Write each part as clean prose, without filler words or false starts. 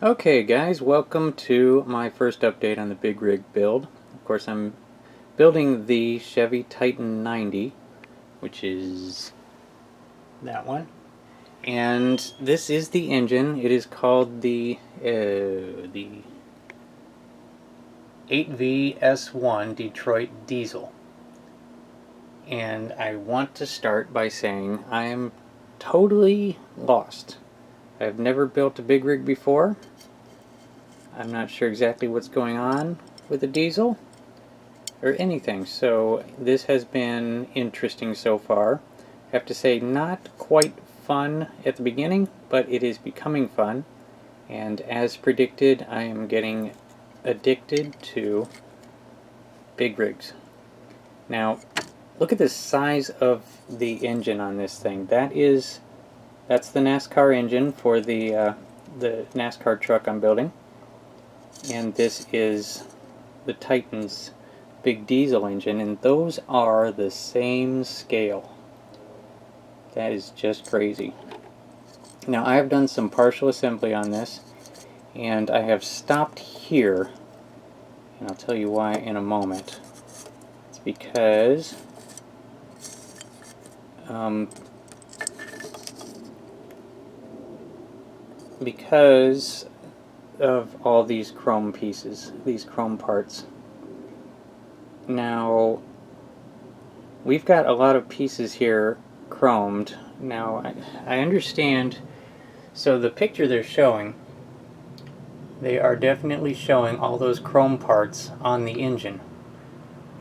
Okay guys, welcome to my first update on the big rig build. Of course I'm building the Chevy Titan 90, which is that one. And this is the engine. It is called the 8VS1 Detroit Diesel. And I want to start by saying I am totally lost. I've never built a big rig before. I'm not sure exactly what's going on with the diesel or anything, so this has been interesting so far. I have to say, not quite fun at the beginning, but it is becoming fun, and as predicted, I am getting addicted to big rigs. Now, look at the size of the engine on this thing. That's the NASCAR engine for the NASCAR truck I'm building. And this is the Titan's big diesel engine, and those are the same scale. That is just crazy. Now I have done some partial assembly on this, and I have stopped here, and I'll tell you why in a moment. It's because of all these chrome pieces, these chrome parts. Now, we've got a lot of pieces here chromed. Now, I understand, so the picture they're showing, they are definitely showing all those chrome parts on the engine.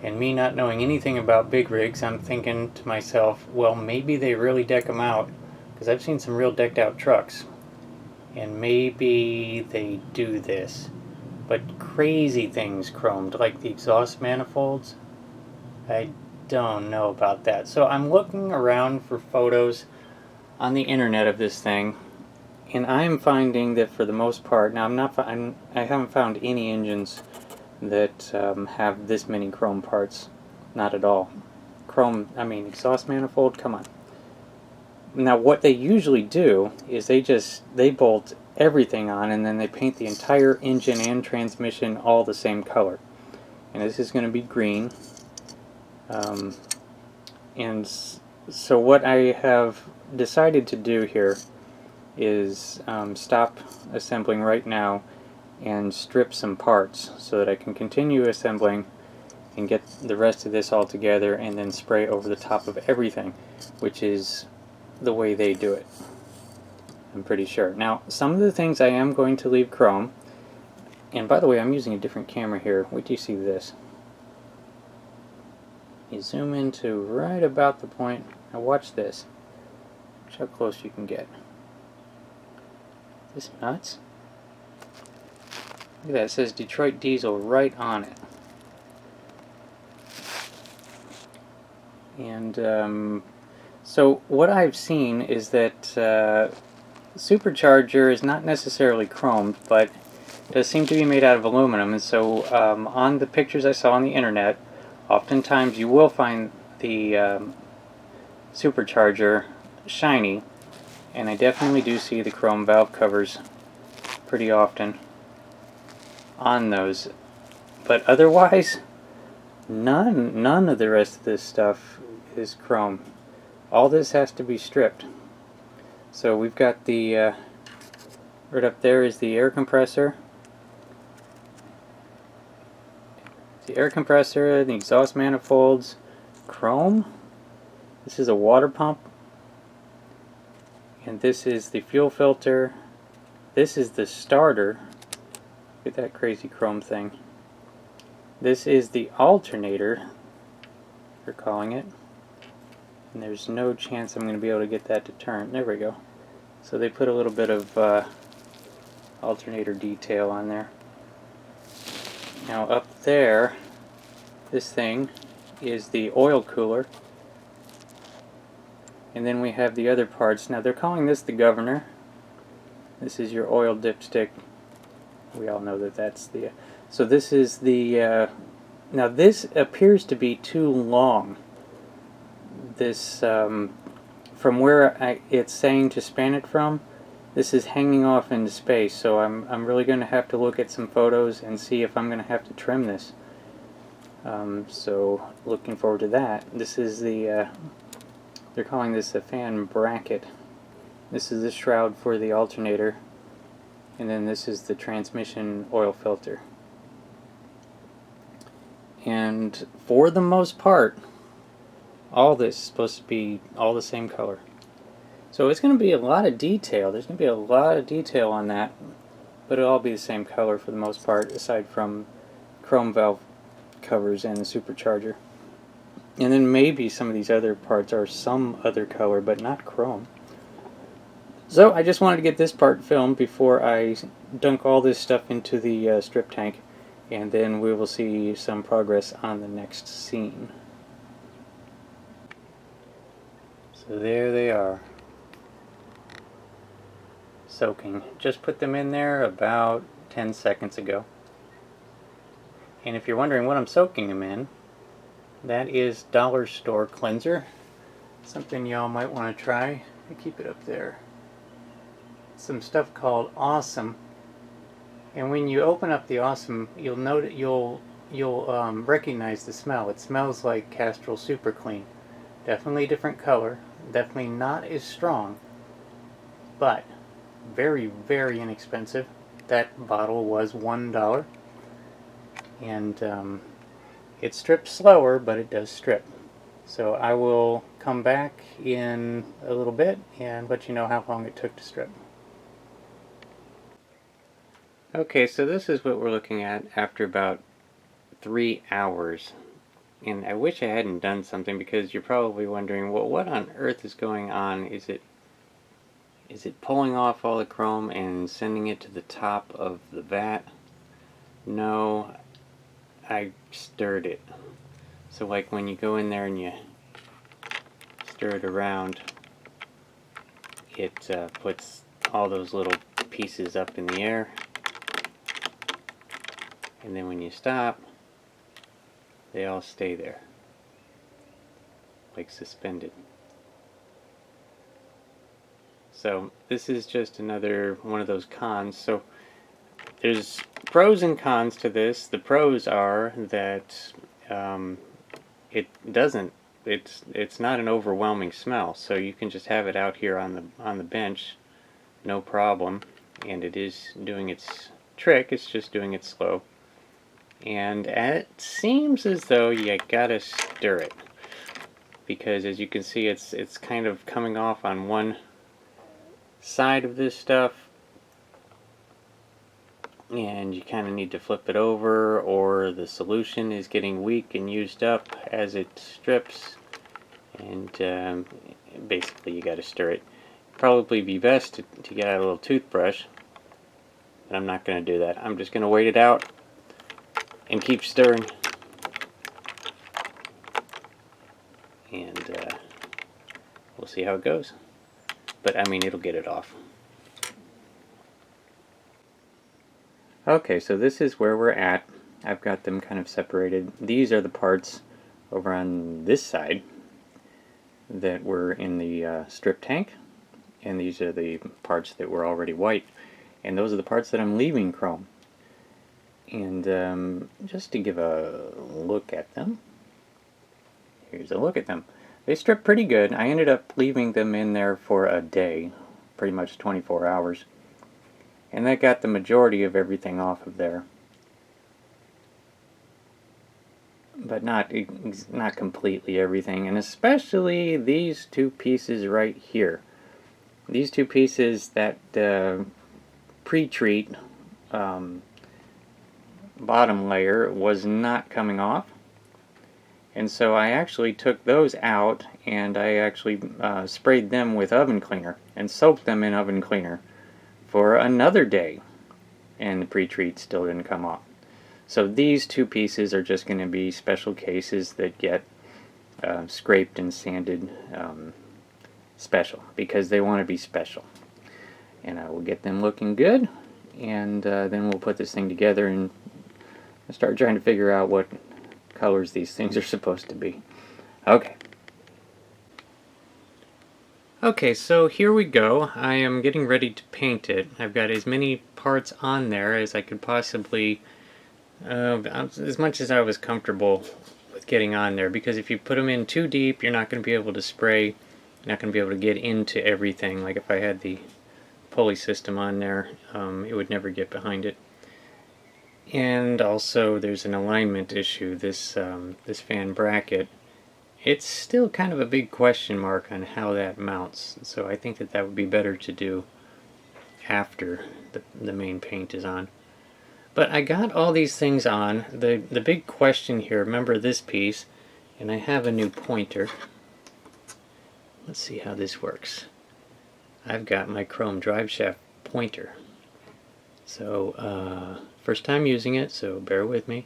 And me not knowing anything about big rigs, I'm thinking to myself, well, maybe they really deck them out, because I've seen some real decked out trucks. And maybe they do this. But crazy things chromed, like the exhaust manifolds, I don't know about that. So I'm looking around for photos on the internet of this thing, and I'm finding that for the most part, now I haven't found any engines that have this many chrome parts. Not at all. Exhaust manifold, come on. Now what they usually do is they bolt everything on, and then they paint the entire engine and transmission all the same color. And this is going to be green. And so what I have decided to do here is stop assembling right now and strip some parts so that I can continue assembling and get the rest of this all together and then spray over the top of everything, which is the way they do it, I'm pretty sure. Now, some of the things I am going to leave chrome, and by the way, I'm using a different camera here. Wait till you see this. You zoom into right about the point. Now watch this. Watch how close you can get. Is this nuts? Look at that, it says Detroit Diesel right on it. And so what I've seen is that supercharger is not necessarily chromed, but does seem to be made out of aluminum. And so on the pictures I saw on the internet, oftentimes you will find the supercharger shiny, and I definitely do see the chrome valve covers pretty often on those. But otherwise, none of the rest of this stuff is chrome. All this has to be stripped. So we've got the right up there is the air compressor. The air compressor, the exhaust manifolds, chrome. This is a water pump. And this is the fuel filter. This is the starter. Look at that crazy chrome thing. This is the alternator, they're calling it. And there's no chance I'm going to be able to get that to turn. There we go. So they put a little bit of alternator detail on there. Now up there, this thing is the oil cooler. And then we have the other parts. Now they're calling this the governor. This is your oil dipstick. We all know that that's the... So this is the... now this appears to be too long. This, from where it's saying to span it from, this is hanging off into space, so I'm really going to have to look at some photos and see if I'm going to have to trim this. So looking forward to that. This is the they're calling this a fan bracket. This is the shroud for the alternator, and then this is the transmission oil filter. And for the most part, all this is supposed to be all the same color. So it's going to be a lot of detail. There's going to be a lot of detail on that, but it'll all be the same color for the most part, aside from chrome valve covers and the supercharger. And then maybe some of these other parts are some other color, but not chrome. So I just wanted to get this part filmed before I dunk all this stuff into the strip tank, and then we will see some progress on the next scene. So there they are, soaking. Just put them in there about 10 seconds ago. And if you're wondering what I'm soaking them in, that is dollar store cleanser. Something y'all might want to try. I keep it up there. Some stuff called Awesome. And when you open up the Awesome, you'll recognize the smell. It smells like Castrol Super Clean. Definitely a different color. Definitely not as strong. But very, very inexpensive. That bottle was $1. And it strips slower, but it does strip. So I will come back in a little bit and let you know how long it took to strip. Okay, so this is what we're looking at after about 3 hours. And I wish I hadn't done something, because you're probably wondering, well, what on earth is going on? Is it pulling off all the chrome and sending it to the top of the vat? No, I stirred it. So like when you go in there and you stir it around, it puts all those little pieces up in the air. And then when you stop, they all stay there, like suspended. So this is just another one of those cons. So there's pros and cons to this. The pros are that it's not an overwhelming smell, so you can just have it out here on the bench, no problem, and it is doing its trick. It's just doing it slow, and it seems as though you gotta stir it, because as you can see, it's kind of coming off on one side of this stuff, and you kind of need to flip it over, or the solution is getting weak and used up as it strips, and basically you got to stir it. Probably be best to get out a little toothbrush, but I'm not going to do that. I'm just going to wait it out and keep stirring, and we'll see how it goes. But I mean, it'll get it off. Okay, so this is where we're at. I've got them kind of separated. These are the parts over on this side that were in the strip tank, and these are the parts that were already white, and those are the parts that I'm leaving chrome. And just to give a look at them, here's a look at them. They strip pretty good. I ended up leaving them in there for a day, pretty much 24 hours. And that got the majority of everything off of there. But not completely everything, and especially these two pieces right here. These two pieces, that pre-treat bottom layer was not coming off. And so I actually took those out, and I actually sprayed them with oven cleaner and soaked them in oven cleaner for another day, and the pre-treat still didn't come off. So these two pieces are just going to be special cases that get scraped and sanded special, because they want to be special. And I will get them looking good, and then we'll put this thing together and start trying to figure out what colors these things are supposed to be. Okay. Okay, so here we go. I am getting ready to paint it. I've got as many parts on there as I could possibly, as much as I was comfortable with getting on there, because if you put them in too deep, you're not going to be able to spray, you're not going to be able to get into everything. Like if I had the pulley system on there, it would never get behind it. And also there's an alignment issue. This fan bracket, it's still kind of a big question mark on how that mounts, so I think that would be better to do after the main paint is on. But I got all these things on. The big question here, remember this piece, and I have a new pointer. Let's see how this works. I've got my chrome drive shaft pointer. So first time using it, so bear with me.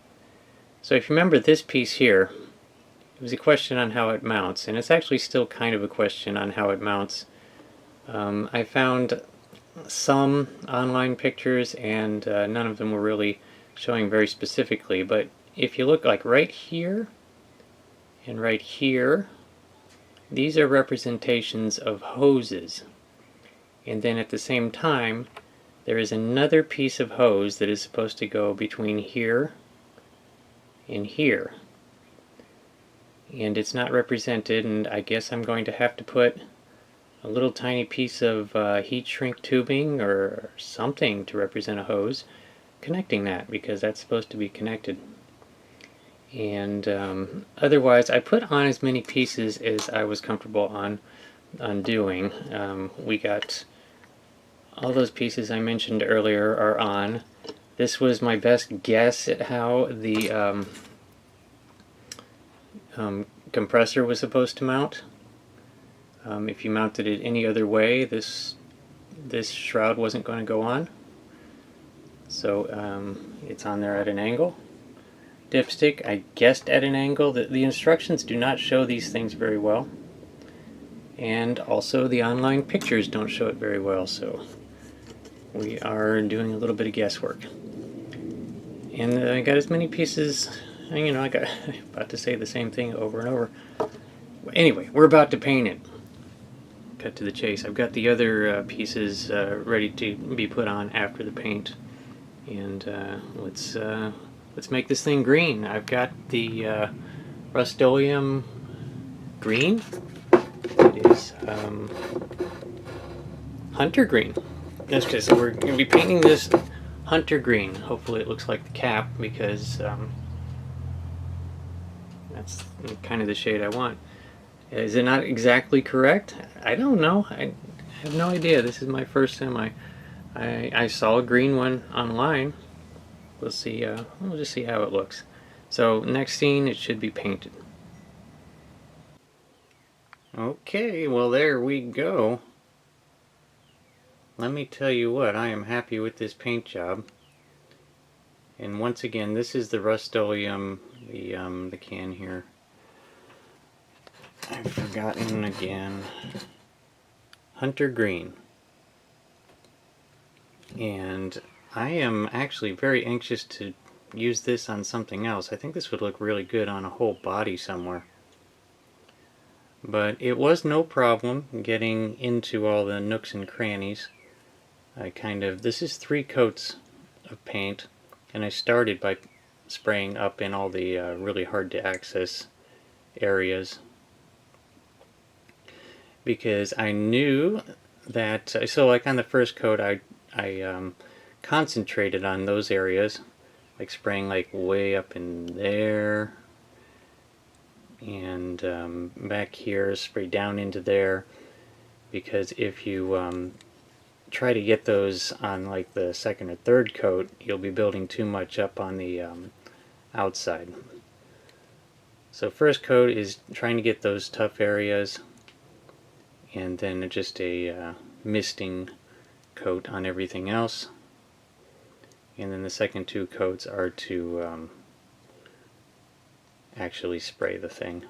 So if you remember this piece here, it was a question on how it mounts, and it's actually still kind of a question on how it mounts. I found some online pictures, and none of them were really showing very specifically, but if you look like right here and right here, these are representations of hoses. And then at the same time, there is another piece of hose that is supposed to go between here and here. And it's not represented, and I guess I'm going to have to put a little tiny piece of heat shrink tubing or something to represent a hose connecting that, because that's supposed to be connected. And otherwise I put on as many pieces as I was comfortable on doing. We got all those pieces I mentioned earlier are on. This was my best guess at how the compressor was supposed to mount. If you mounted it any other way, this shroud wasn't going to go on. So it's on there at an angle. Dipstick, I guessed at an angle. The instructions do not show these things very well. And also the online pictures don't show it very well, so we are doing a little bit of guesswork. And I got as many pieces, you know, I got about to say the same thing over and over. Anyway, we're about to paint it. Cut to the chase. I've got the other pieces ready to be put on after the paint, and let's make this thing green. I've got the Rust-Oleum green. It is hunter green. That's because we're going to be painting this hunter green. Hopefully it looks like the cap, because that's kind of the shade I want. Is it not exactly correct? I don't know. I have no idea. This is my first time. I saw a green one online. We'll see. We'll just see how it looks. So next scene, it should be painted. Okay, well there we go. Let me tell you what, I am happy with this paint job. And once again, this is the Rust-Oleum, the can here. I've forgotten again. Hunter Green. And I am actually very anxious to use this on something else. I think this would look really good on a whole body somewhere. But it was no problem getting into all the nooks and crannies. This is 3 coats of paint, and I started by spraying up in all the really hard to access areas, because I knew that, so like on the first coat I concentrated on those areas, like spraying like way up in there, and back here, spray down into there, because if you try to get those on like the second or third coat, you'll be building too much up on the outside. So first coat is trying to get those tough areas, and then just a misting coat on everything else. And then the second 2 coats are to actually spray the thing.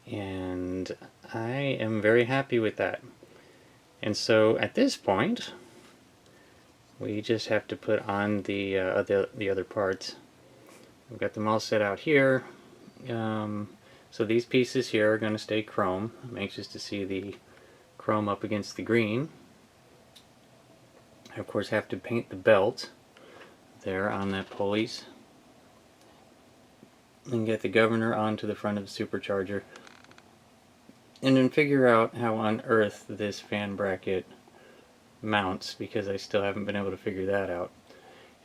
And I am very happy with that. And so at this point, we just have to put on the other parts. We've got them all set out here. So these pieces here are going to stay chrome. I'm anxious to see the chrome up against the green. I of course have to paint the belt there on that pulleys and get the governor onto the front of the supercharger, and then figure out how on earth this fan bracket mounts, because I still haven't been able to figure that out.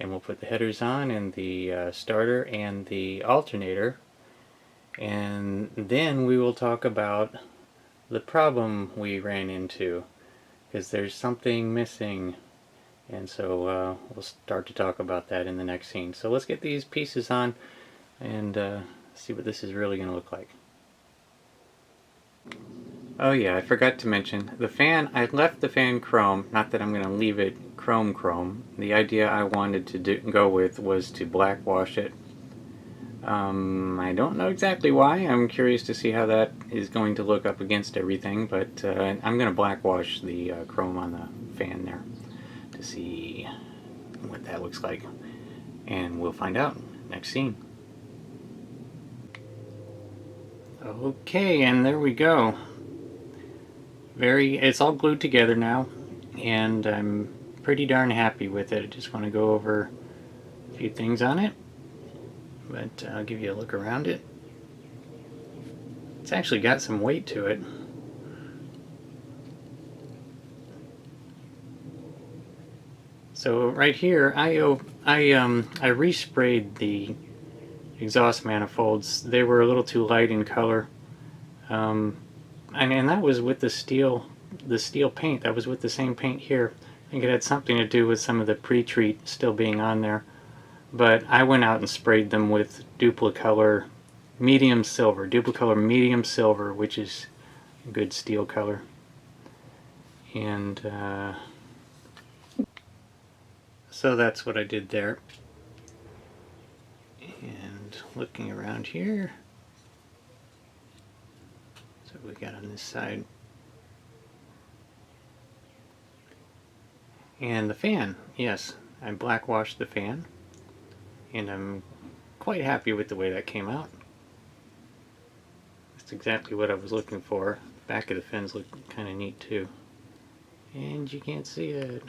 And we'll put the headers on and the starter and the alternator, and then we will talk about the problem we ran into, because there's something missing, and so we'll start to talk about that in the next scene. So let's get these pieces on and see what this is really going to look like. Oh yeah, I forgot to mention, the fan, I left the fan chrome, not that I'm going to leave it chrome. The idea I wanted to go with was to black wash it. I don't know exactly why. I'm curious to see how that is going to look up against everything, but I'm going to black wash the chrome on the fan there to see what that looks like, and we'll find out next scene. Okay, and there we go. It's all glued together now, and I'm pretty darn happy with it. I just want to go over a few things on it, but I'll give you a look around it. It's actually got some weight to it. So right here, I resprayed the exhaust manifolds. They were a little too light in color, and that was with the steel paint. That was with the same paint here. I think it had something to do with some of the pre-treat still being on there. But I went out and sprayed them with Duplicolor medium silver, which is a good steel color. And so that's what I did there. And looking around here, so we got on this side. And the fan, yes, I black washed the fan, and I'm quite happy with the way that came out. That's exactly what I was looking for. The back of the fins look kind of neat too, and you can't see it.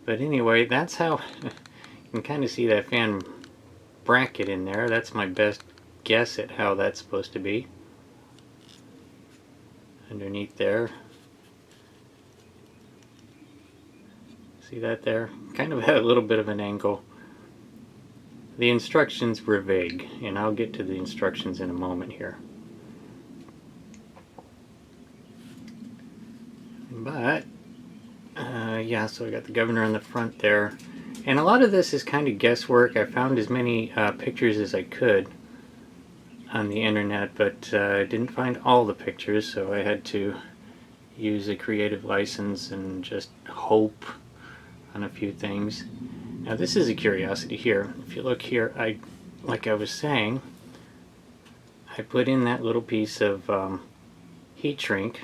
But anyway, that's how you can kind of see that fan bracket in there. That's my best guess at how that's supposed to be. Underneath there. See that there? Kind of had a little bit of an angle. The instructions were vague, and I'll get to the instructions in a moment here. But yeah, so I got the governor on the front there, and a lot of this is kind of guesswork. I found as many pictures as I could on the internet, but I didn't find all the pictures, so I had to use a creative license and just hope on a few things. Now this is a curiosity here. If you look here, like I was saying, I put in that little piece of heat shrink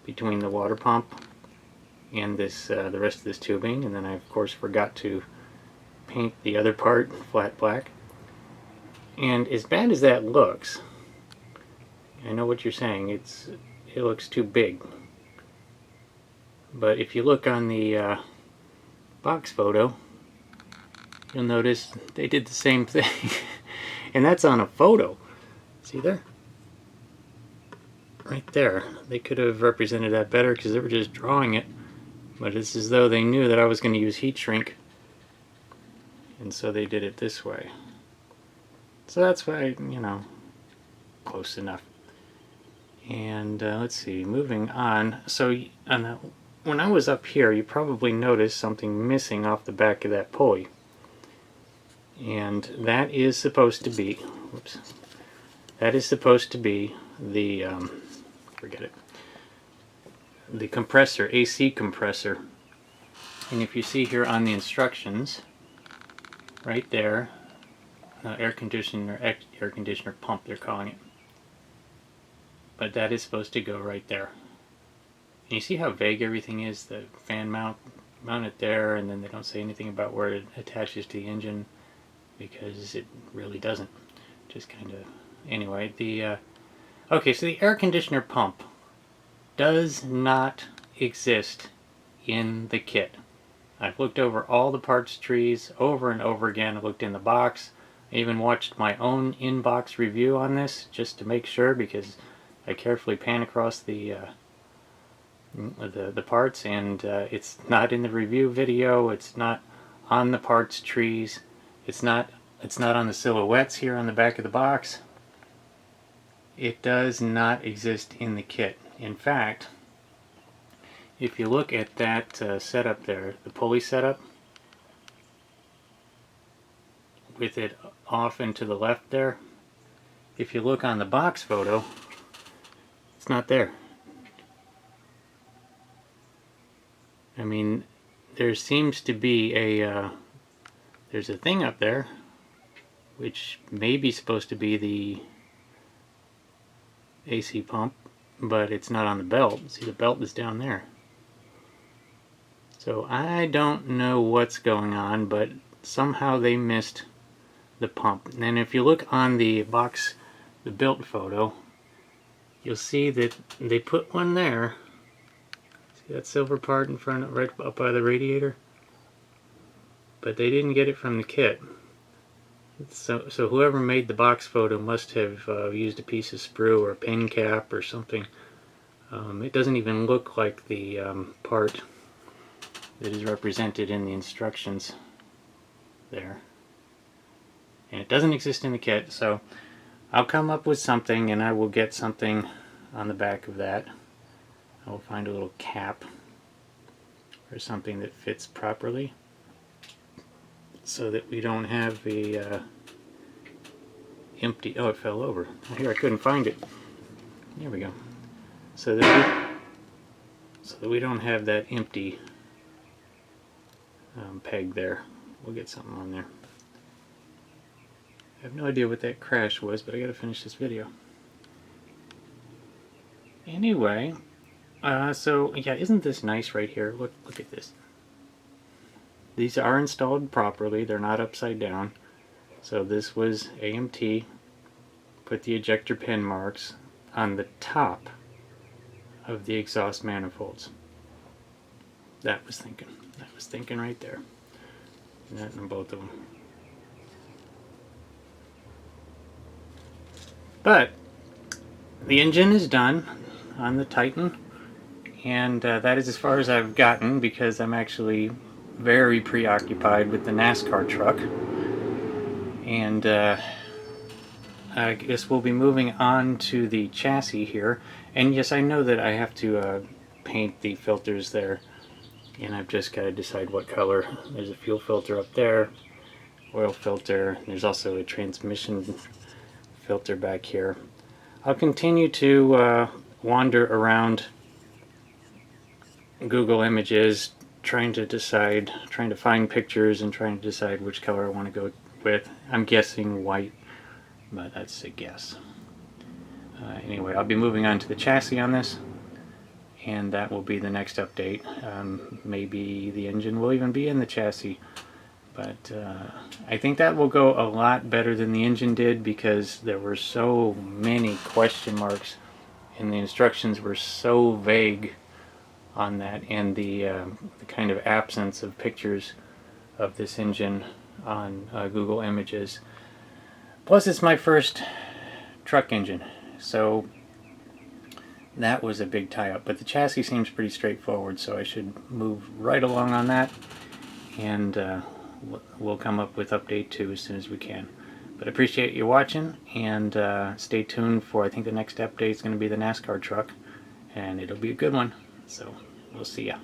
between the water pump and this the rest of this tubing, and then I of course forgot to paint the other part flat black. And as bad as that looks, I know what you're saying, it looks too big. But if you look on the box photo, you'll notice they did the same thing. And that's on a photo. See there? Right there. They could have represented that better because they were just drawing it. But it's as though they knew that I was going to use heat shrink, and so they did it this way. So that's why, you know, close enough. And let's see, moving on. So when I was up here, you probably noticed something missing off the back of that pulley. And that is supposed to be, whoops, that is supposed to be the, forget it, the compressor, AC compressor. And if you see here on the instructions, right there, air conditioner pump they're calling it, but that is supposed to go right there. And you see how vague everything is? The fan mount it there, and then they don't say anything about where it attaches to the engine, because it really doesn't. Just kind of Anyway, okay, so the air conditioner pump does not exist in the kit. I've looked over all the parts trees over and over again. I looked in the box. I even watched my own in-box review on this just to make sure, because I carefully pan across the parts, and it's not in the review video. It's not on the parts trees. It's not on the silhouettes here on the back of the box. It does not exist in the kit. In fact, if you look at that setup there, the pulley setup, with it off and to the left there, if you look on the box photo, it's not there. I mean, there seems to be there's a thing up there which may be supposed to be the AC pump, but it's not on the belt. See, the belt is down there. So I don't know what's going on, but somehow they missed the pump. And if you look on the box, the built photo, you'll see that they put one there. See that silver part in front, right up by the radiator? But they didn't get it from the kit. So whoever made the box photo must have used a piece of sprue or a pin cap or something. It doesn't even look like the part that is represented in the instructions there. And it doesn't exist in the kit, so I'll come up with something, and I will get something on the back of that. I will find a little cap or something that fits properly, so that we don't have a empty... Oh, it fell over. Here, I couldn't find it. There we go. So that we don't have that empty peg there. We'll get something on there. I have no idea what that crash was, but I gotta finish this video. Anyway, so yeah, isn't this nice right here? Look at this. These are installed properly. They're not upside down. So this was AMT. Put the ejector pin marks on the top of the exhaust manifolds. That was thinking. That was thinking right there. And that in both of them. But the engine is done on the Titan, and that is as far as I've gotten, because I'm actually very preoccupied with the NASCAR truck. And I guess we'll be moving on to the chassis here. And yes, I know that I have to paint the filters there, and I've just got to decide what color. There's a fuel filter up there, oil filter. There's also a transmission filter back here. I'll continue to wander around Google Images, trying to find pictures and trying to decide which color I want to go with. I'm guessing white, but that's a guess. Anyway, I'll be moving on to the chassis on this, and that will be the next update. Maybe the engine will even be in the chassis, but I think that will go a lot better than the engine did, because there were so many question marks and the instructions were so vague on that, and the kind of absence of pictures of this engine on Google Images. Plus, it's my first truck engine, so that was a big tie-up. But the chassis seems pretty straightforward, so I should move right along on that, and we'll come up with update 2 as soon as we can. But I appreciate you watching, and stay tuned for, I think the next update is going to be the NASCAR truck, and it'll be a good one. So we'll see ya.